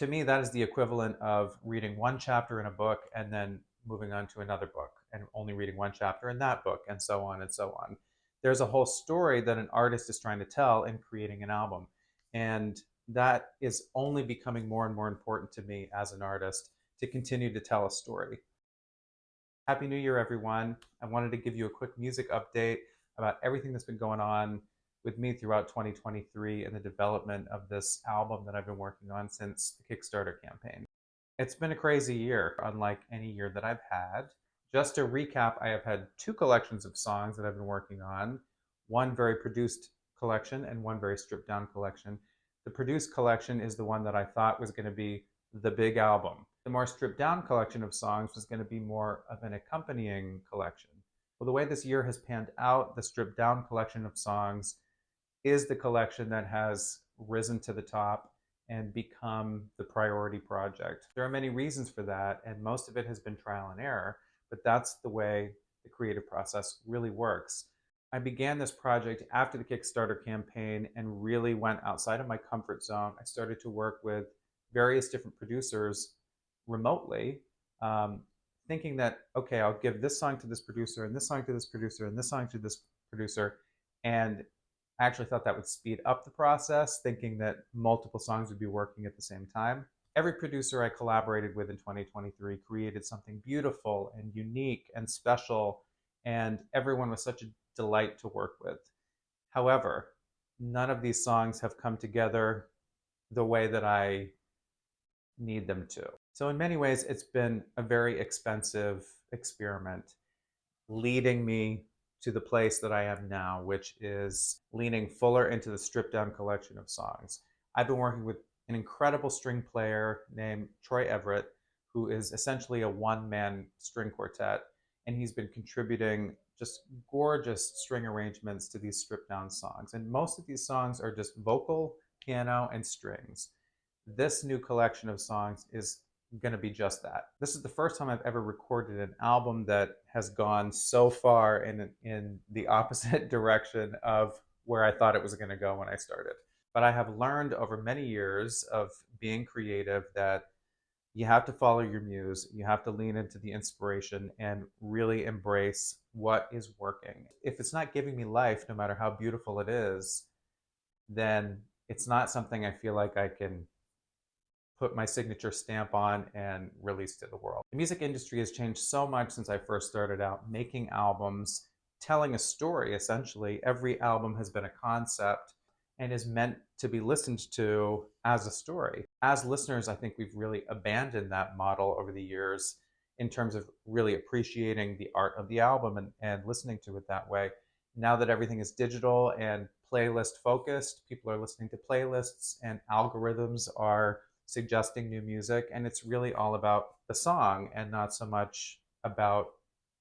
To me, that is the equivalent of reading one chapter in a book and then moving on to another book and only reading one chapter in that book, and so on and so on. There's a whole story that an artist is trying to tell in creating an album. And that is only becoming more and more important to me as an artist, to continue to tell a story. Happy New Year, everyone. I wanted to give you a quick music update about everything that's been going on with me throughout 2023 and the development of this album that I've been working on since the Kickstarter campaign. It's been a crazy year, unlike any year that I've had. Just to recap, I have had two collections of songs that I've been working on, one very produced collection and one very stripped down collection. The produced collection is the one that I thought was going to be the big album. The more stripped down collection of songs was going to be more of an accompanying collection. Well, the way this year has panned out, the stripped down collection of songs is the collection that has risen to the top and become the priority project. There are many reasons for that, and most of it has been trial and error, but that's the way the creative process really works. I began this project after the Kickstarter campaign and really went outside of my comfort zone. I started to work with various different producers remotely, thinking that, okay, I'll give this song to this producer and this song to this producer and this song to this producer. And I actually thought that would speed up the process, thinking that multiple songs would be working at the same time. Every producer I collaborated with in 2023 created something beautiful and unique and special, and everyone was such a delight to work with. However, none of these songs have come together the way that I need them to. So in many ways, it's been a very expensive experiment, leading me to the place that I am now, which is leaning fuller into the stripped down collection of songs. I've been working with an incredible string player named Troy Everett, who is essentially a one-man string quartet, and he's been contributing just gorgeous string arrangements to these stripped down songs. And most of these songs are just vocal, piano, and strings. This new collection of songs is going to be just that. This is the first time I've ever recorded an album that has gone so far in the opposite direction of where I thought it was going to go when I started. But I have learned over many years of being creative that you have to follow your muse, you have to lean into the inspiration and really embrace what is working. If it's not giving me life, no matter how beautiful it is, then it's not something I feel like I can put my signature stamp on and release to the world. The music industry has changed so much since I first started out making albums, telling a story essentially. Every album has been a concept and is meant to be listened to as a story. As listeners, I think we've really abandoned that model over the years in terms of really appreciating the art of the album and listening to it that way. Now that everything is digital and playlist focused, people are listening to playlists and algorithms are suggesting new music, and it's really all about the song and not so much about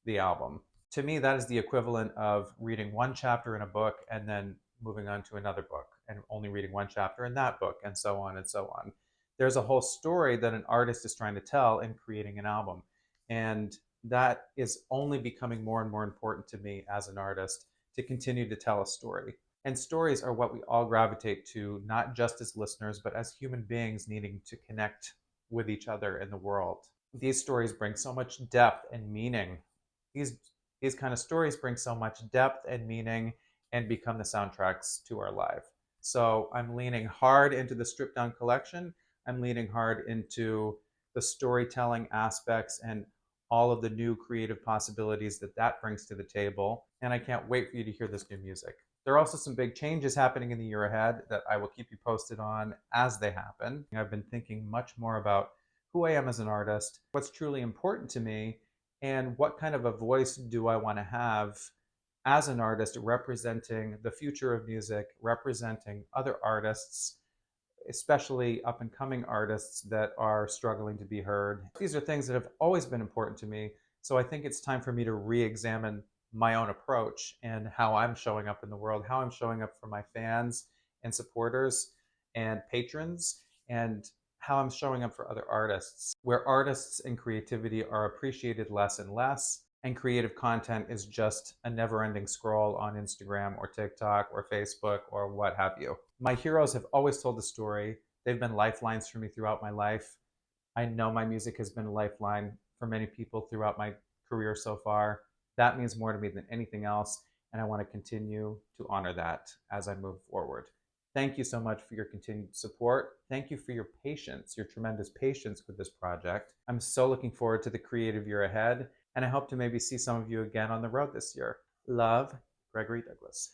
the album. To me, that is the equivalent of reading one chapter in a book and then moving on to another book and only reading one chapter in that book, and so on and so on. There's a whole story that an artist is trying to tell in creating an album, and that is only becoming more and more important to me as an artist, to continue to tell a story. And stories are what we all gravitate to, not just as listeners, but as human beings needing to connect with each other in the world. These stories bring so much depth and meaning. These kind of stories bring so much depth and meaning and become the soundtracks to our life. So I'm leaning hard into the stripped down collection. I'm leaning hard into the storytelling aspects and all of the new creative possibilities that brings to the table. And I can't wait for you to hear this new music. There are also some big changes happening in the year ahead that I will keep you posted on as they happen. I've been thinking much more about who I am as an artist, what's truly important to me, and what kind of a voice do I want to have as an artist representing the future of music, representing other artists, especially up and coming artists that are struggling to be heard. These are things that have always been important to me. So I think it's time for me to re-examine my own approach and how I'm showing up in the world, how I'm showing up for my fans and supporters and patrons, and how I'm showing up for other artists, where artists and creativity are appreciated less and less, and creative content is just a never-ending scroll on Instagram or TikTok or Facebook or what have you. My heroes have always told the story. They've been lifelines for me throughout my life. I know my music has been a lifeline for many people throughout my career so far. That means more to me than anything else, and I want to continue to honor that as I move forward. Thank you so much for your continued support. Thank you for your patience, your tremendous patience with this project. I'm so looking forward to the creative year ahead, and I hope to maybe see some of you again on the road this year. Love, Gregory Douglas.